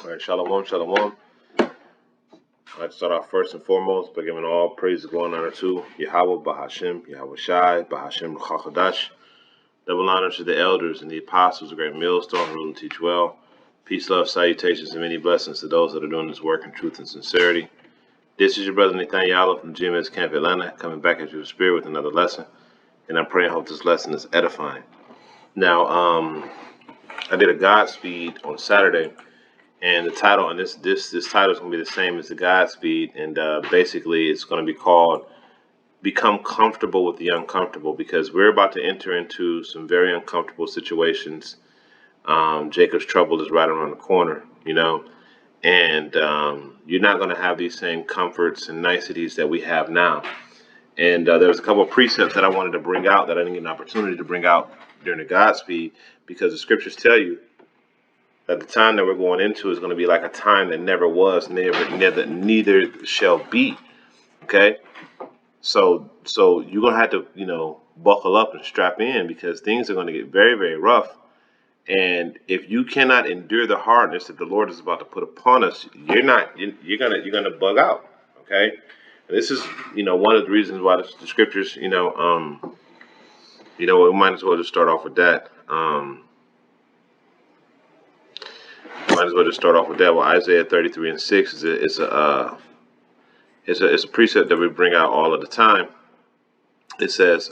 All right, shalom, shalom. I'd like to start off first and foremost by giving all praise and glory and honor to Yahweh, Bahashem, Yahweh Shai, Bahashem, Chachadash. Double honor to the elders and the apostles, a great millstone, rule and teach well. Peace, love, salutations, and many blessings to those that are doing this work in truth and sincerity. This is your brother Nathaniel from GMS Camp Atlanta, coming back at you with spirit with another lesson. And I pray and hope this lesson is edifying. Now, I did a Godspeed on Saturday. And the title, and this title is going to be the same as the Godspeed, and basically it's going to be called "Become Comfortable with the Uncomfortable," because we're about to enter into some very uncomfortable situations. Jacob's trouble is right around the corner, and you're not going to have these same comforts and niceties that we have now. And there was a couple of precepts that I wanted to bring out that I didn't get an opportunity to bring out during the Godspeed, because the scriptures tell you that the time that we're going into is going to be like a time that never was, neither shall be. Okay, so you're gonna have to, buckle up and strap in, because things are going to get very, very rough. And if you cannot endure the hardness that the Lord is about to put upon us, you're gonna bug out. Okay, and this is one of the reasons why the scriptures, we might as well just start off with that. Might as well just start off with that. Well, Isaiah 33:6 is a precept that we bring out all of the time. It says,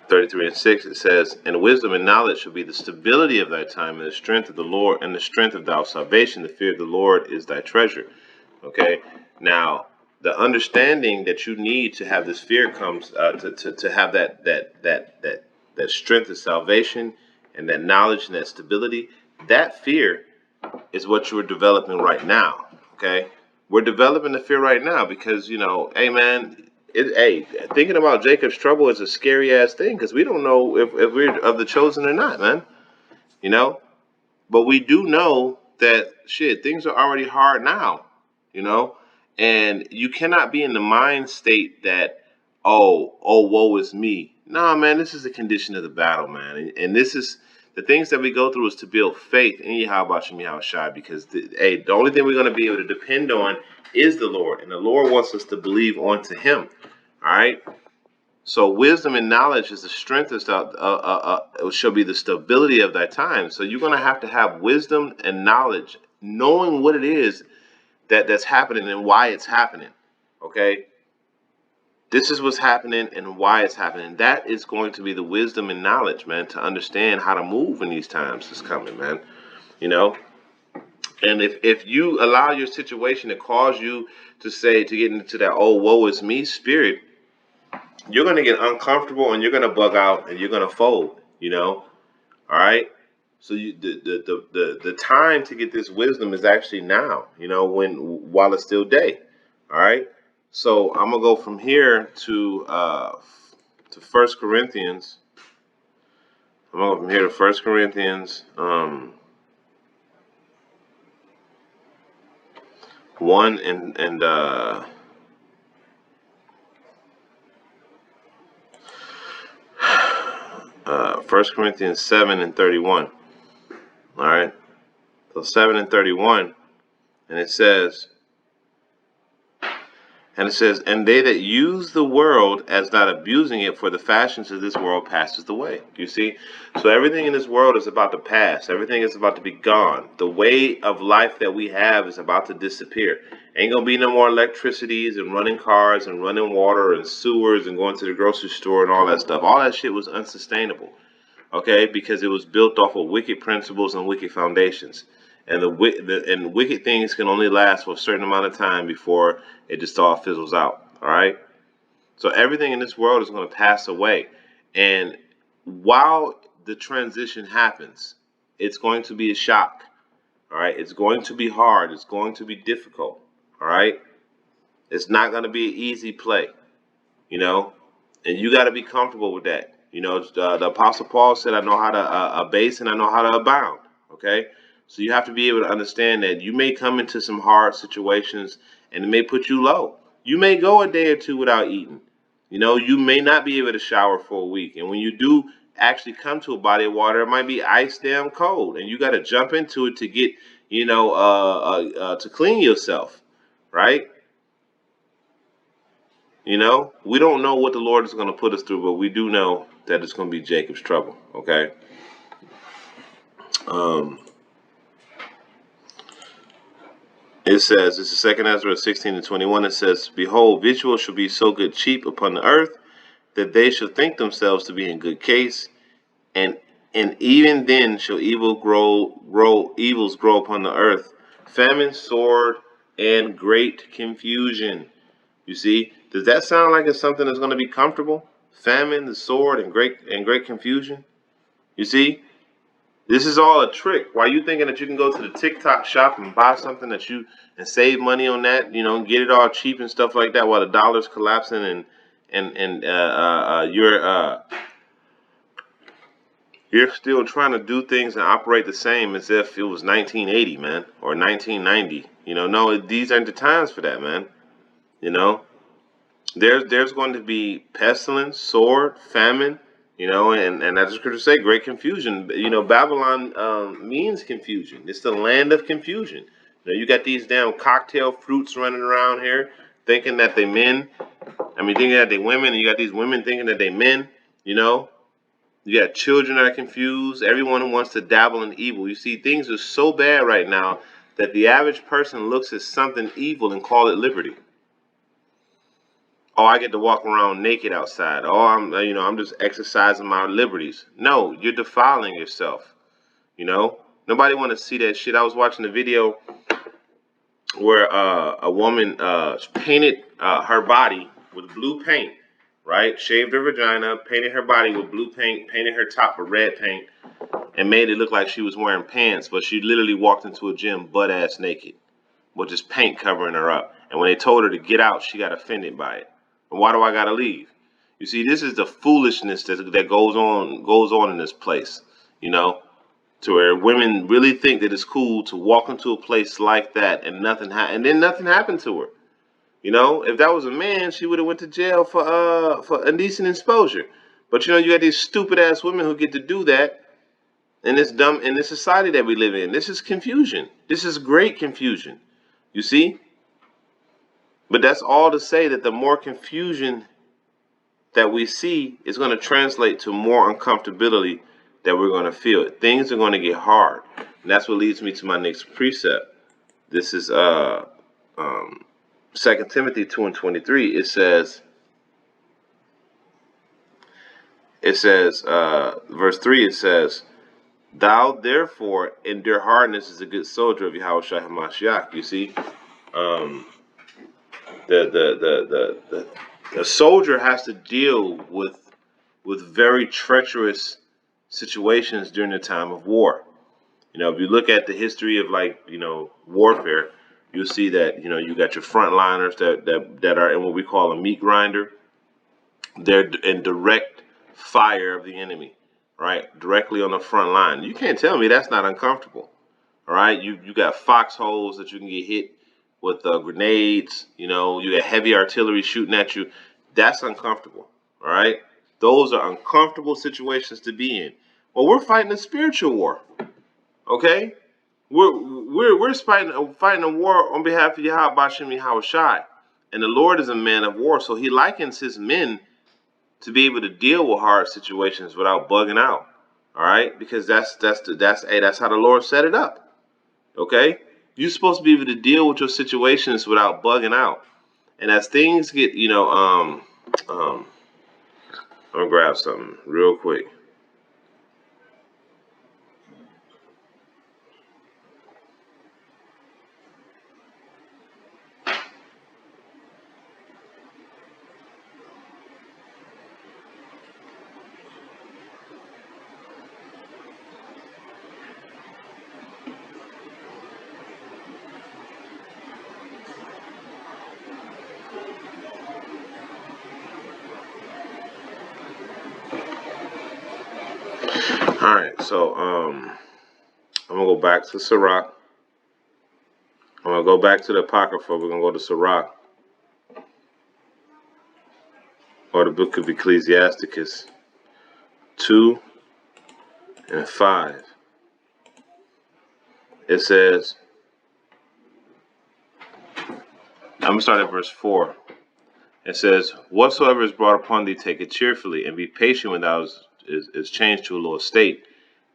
33:6, it says, "And wisdom and knowledge shall be the stability of thy time, and the strength of the Lord, and the strength of thy salvation. The fear of the Lord is thy treasure." Okay. Now, the understanding that you need to have this fear comes to have that strength of salvation and that knowledge and that stability. That fear is what you are developing right now. Okay, we're developing the fear right now because hey man, thinking about Jacob's trouble is a scary ass thing, because we don't know if we're of the chosen or not, man. But we do know that things are already hard now. And you cannot be in the mind state that woe is me. Nah, man, this is the condition of the battle, man. And this is the things that we go through, is to build faith in Yahweh Shem Yahweh Shai, because the only thing we're going to be able to depend on is the Lord, and the Lord wants us to believe onto Him. All right. So wisdom and knowledge is the strength of it shall be the stability of thy time. So you're going to have wisdom and knowledge, knowing what it is that's happening and why it's happening. Okay. This is what's happening and why it's happening. That is going to be the wisdom and knowledge, man, to understand how to move in these times that's coming, man. And if you allow your situation to cause you to get into that woe is me spirit, you're going to get uncomfortable and you're going to bug out and you're going to fold. All right. So the time to get this wisdom is actually now. While it's still day. All right. So I'm gonna go from here to 1 Corinthians. I'm gonna go from here to 1 Corinthians 1 and 1 Corinthians 7 and 31. All right. So 7 and 31, and it says, "And they that use the world as not abusing it, for the fashions of this world passes away." You see? So everything in this world is about to pass. Everything is about to be gone. The way of life that we have is about to disappear. Ain't gonna be no more electricities and running cars and running water and sewers and going to the grocery store and all that stuff. All that shit was unsustainable. Okay? Because it was built off of wicked principles and wicked foundations. And and wicked things can only last for a certain amount of time before it just all fizzles out. All right. So everything in this world is going to pass away. And while the transition happens, it's going to be a shock. All right. It's going to be hard. It's going to be difficult. All right. It's not going to be an easy play, and you got to be comfortable with that. The Apostle Paul said, "I know how to abase and I know how to abound." Okay. So you have to be able to understand that you may come into some hard situations and it may put you low. You may go a day or two without eating. You may not be able to shower for a week. And when you do actually come to a body of water, it might be ice damn cold, and you got to jump into it to get, to clean yourself, right? We don't know what the Lord is going to put us through, but we do know that it's going to be Jacob's trouble. Okay. Um, it says, this is 2 Ezra 16-21. It says, "Behold, victuals shall be so good cheap upon the earth, that they shall think themselves to be in good case, and even then shall evils grow upon the earth, famine, sword, and great confusion." You see, does that sound like it's something that's going to be comfortable? Famine, the sword, and great confusion. You see, this is all a trick. Why are you thinking that you can go to the TikTok shop and buy something and save money on that? And get it all cheap and stuff like that while the dollar's collapsing and you're still trying to do things and operate the same as if it was 1980, man, or 1990. No, these aren't the times for that, man. You know, there's going to be pestilence, sword, famine, and as the scriptures say, great confusion. Babylon means confusion. It's the land of confusion. You got these damn cocktail fruits running around here thinking that they men. Thinking that they women, and you got these women thinking that they men. You got children that are confused. Everyone who wants to dabble in evil. You see, things are so bad right now that the average person looks at something evil and call it liberty. Oh, I get to walk around naked outside. Oh, I'm just exercising my liberties. No, you're defiling yourself. Nobody want to see that shit. I was watching a video where a woman painted her body with blue paint, right? Shaved her vagina, painted her body with blue paint, painted her top with red paint, and made it look like she was wearing pants, but she literally walked into a gym butt ass naked with just paint covering her up. And when they told her to get out, she got offended by it. And why do I gotta leave? You see, this is the foolishness that goes on in this place, to where women really think that it's cool to walk into a place like that and then nothing happened to her. If that was a man, she would have went to jail for indecent exposure. But you got these stupid ass women who get to do that in this society that we live in. This is confusion. This is great confusion. You see? But that's all to say that the more confusion that we see is going to translate to more uncomfortability that we're going to feel. Things are going to get hard. And that's what leads me to my next precept. This is 2 Timothy 2:23. Verse 3, it says, "Thou therefore endure hardness as a good soldier of Yahushua HaMashiach." You see, the soldier has to deal with very treacherous situations during the time of war. If you look at the history of warfare, you'll see that you got your frontliners that are in what we call a meat grinder. They're in direct fire of the enemy, right? Directly on the front line. You can't tell me that's not uncomfortable. All right, you got foxholes that you can get hit with grenades. You got heavy artillery shooting at you. That's uncomfortable. All right, those are uncomfortable situations to be in. Well, we're fighting a spiritual war. Okay, we're fighting a war on behalf of Yahweh Bashem Yahushai, and the Lord is a man of war, so He likens His men to be able to deal with hard situations without bugging out. All right, because that's how the Lord set it up. Okay, you're supposed to be able to deal with your situations without bugging out. And as things get, I'm gonna grab something real quick. All right, so I'm gonna go back to Sirach. I'm gonna go back to the Apocrypha. We're gonna go to Sirach, or the book of Ecclesiasticus 2 and 5. It says, I'm going to start at verse 4. It says, whatsoever is brought upon thee, take it cheerfully, and be patient when thou is changed to a low estate.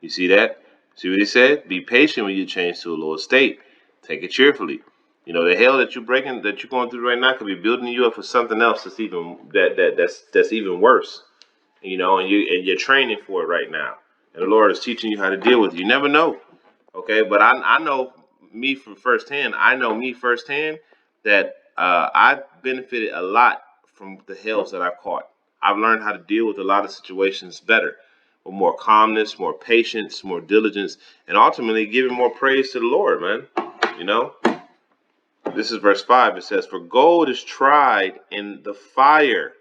You see that? See what he said? Be patient when you change to a low estate. Take it cheerfully. You know, the hell that you're going through right now could be building you up for something else that's even that's even worse. You know, and you're training for it right now. And the Lord is teaching you how to deal with it. You never know. Okay, but I know me from firsthand. I know me firsthand that I benefited a lot from the hells that I caught. I've learned how to deal with a lot of situations better, with more calmness, more patience, more diligence, and ultimately giving more praise to the Lord, man. You know, this is verse 5. It says, "For gold is tried in the fire,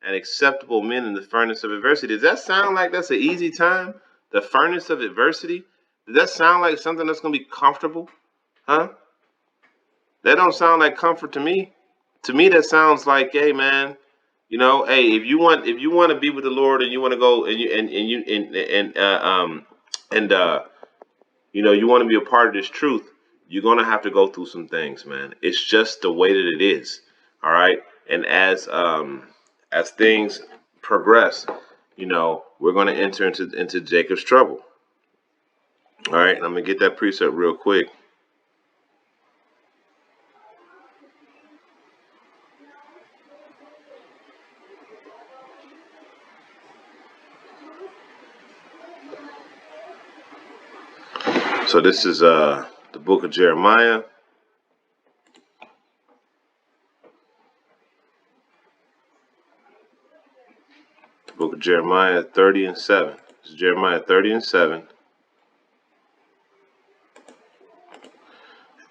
and acceptable men in the furnace of adversity." Does that sound like that's an easy time? The furnace of adversity? Does that sound like something that's gonna be comfortable? Huh? That don't sound like comfort to me. To me, that sounds like, hey man, you know, hey, if you want to be with the Lord and you want to go and you know, you want to be a part of this truth, you're gonna have to go through some things, man. It's just the way that it is. All right. And as things progress, you know, we're gonna enter into Jacob's trouble. All right, and I'm gonna get that precept real quick. So this is the book of Jeremiah. The book of Jeremiah 30 and 7. This is Jeremiah 30 and 7.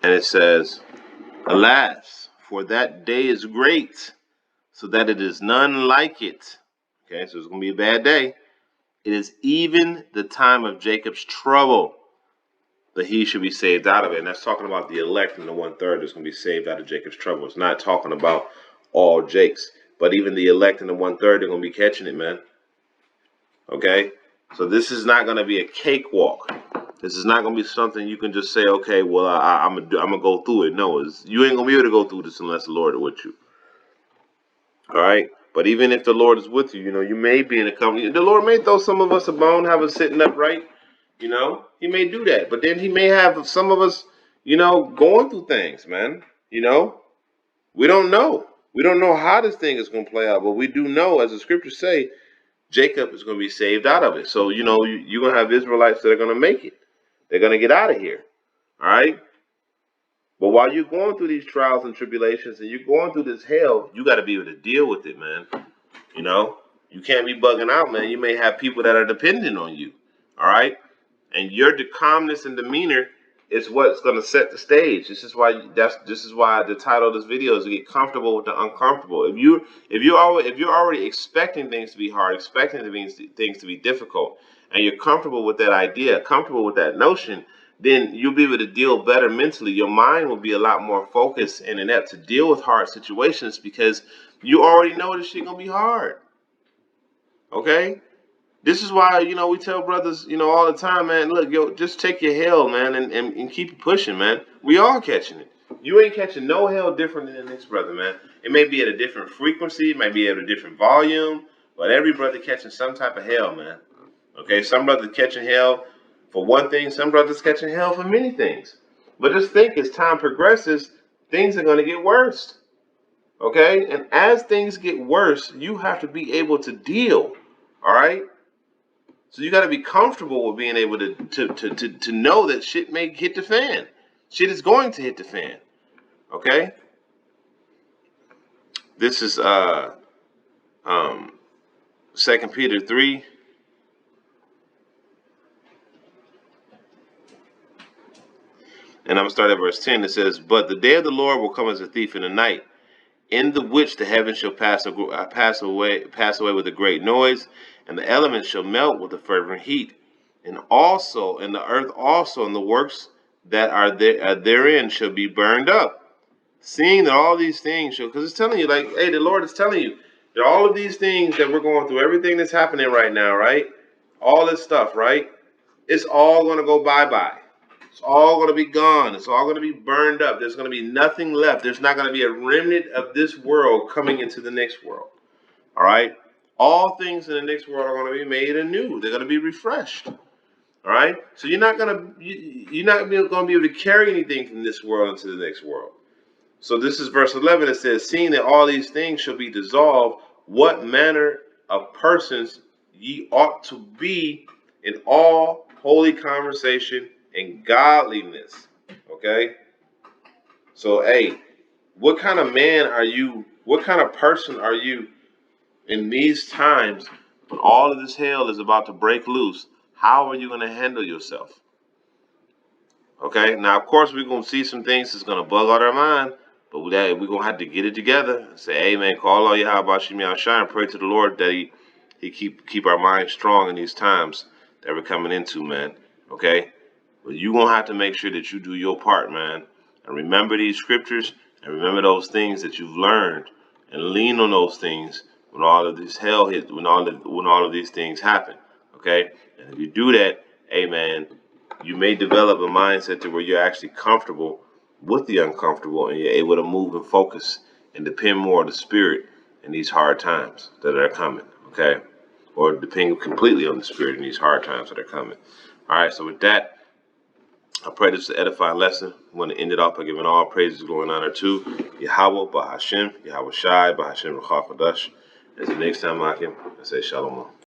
And it says, "Alas, for that day is great, so that it is none like it." Okay, so it's gonna be a bad day. "It is even the time of Jacob's trouble, but he should be saved out of it." And that's talking about the elect and the 1/3 that's going to be saved out of Jacob's trouble. It's not talking about all Jakes, but even the elect and the 1/3 are going to be catching it, man. Okay, so this is not going to be a cakewalk. This is not going to be something you can just say, okay, well, I'm gonna go through it. No, you ain't gonna be able to go through this unless the Lord is with you. All right. But even if the Lord is with you, you know, you may be in a company. The Lord may throw some of us a bone, have us sitting upright. You know, he may do that. But then he may have some of us, you know, going through things, man. You know, we don't know. We don't know how this thing is going to play out. But we do know, as the scriptures say, Jacob is going to be saved out of it. So, you know, you're going to have Israelites that are going to make it. They're going to get out of here. All right. But while you're going through these trials and tribulations and you're going through this hell, you got to be able to deal with it, man. You know, you can't be bugging out, man. You may have people that are dependent on you. All right. And your calmness and demeanor is what's going to set the stage. This is why the title of this video is to get comfortable with the uncomfortable. If you're already expecting things to be hard, expecting things to be difficult, and you're comfortable with that idea, comfortable with that notion, then you'll be able to deal better mentally. Your mind will be a lot more focused and inept to deal with hard situations because you already know this shit gonna be hard. Okay? This is why, you know, we tell brothers, you know, all the time, man, look, yo, just take your hell, man, and keep pushing, man. We all catching it. You ain't catching no hell different than the next brother, man. It may be at a different frequency, it might be at a different volume, but every brother catching some type of hell, man. Okay, some brothers catching hell for one thing, some brothers catching hell for many things. But just think, as time progresses, things are going to get worse. Okay, and as things get worse, you have to be able to deal. All right. So you got to be comfortable with being able to know that shit may hit the fan. Shit is going to hit the fan. Okay? This is um 2 Peter 3. And I'm gonna start at verse 10. It says, "But the day of the Lord will come as a thief in the night, in the which the heavens shall pass away with a great noise, and the elements shall melt with a fervent heat, and the earth also, and the works that are therein shall be burned up. Seeing that all these things shall," because it's telling you, like, hey, the Lord is telling you that all of these things that we're going through, everything that's happening right now, right? All this stuff, right? it's all going to go bye-bye. It's all going to be gone. It's all going to be burned up. There's going to be nothing left. There's not going to be a remnant of this world coming into the next world. All right? All things in the next world are going to be made anew. They're going to be refreshed. All right? So you're not going to be able to carry anything from this world into the next world. So this is verse 11. It says, seeing that all these things shall be dissolved, what manner of persons ye ought to be in all holy conversation and godliness. Okay? So, hey, what kind of man are you? What kind of person are you in these times when all of this hell is about to break loose? How are you going to handle yourself? Okay? Now, of course, we're going to see some things that's going to bug out our mind. But we're going to have to get it together and say, hey, man, call all Yahweh Shemi Shine. Pray to the Lord that he keep our minds strong in these times that we're coming into, man. Okay? But you're going to have to make sure that you do your part, man. And remember these scriptures and remember those things that you've learned and lean on those things when all of this hell hits, when all of these things happen. Okay? And if you do that, hey, man, you may develop a mindset to where you're actually comfortable with the uncomfortable and you're able to move and focus and depend more on the spirit in these hard times that are coming, okay? Or depend completely on the spirit in these hard times that are coming. All right, so with that, I pray this is an edifying lesson. I'm going to end it off by giving all praises, glory, and honor to Yahweh, Bahashem, Yahweh Shai, Bahashem, Ruach HaKodesh. Until next time, I say shalom.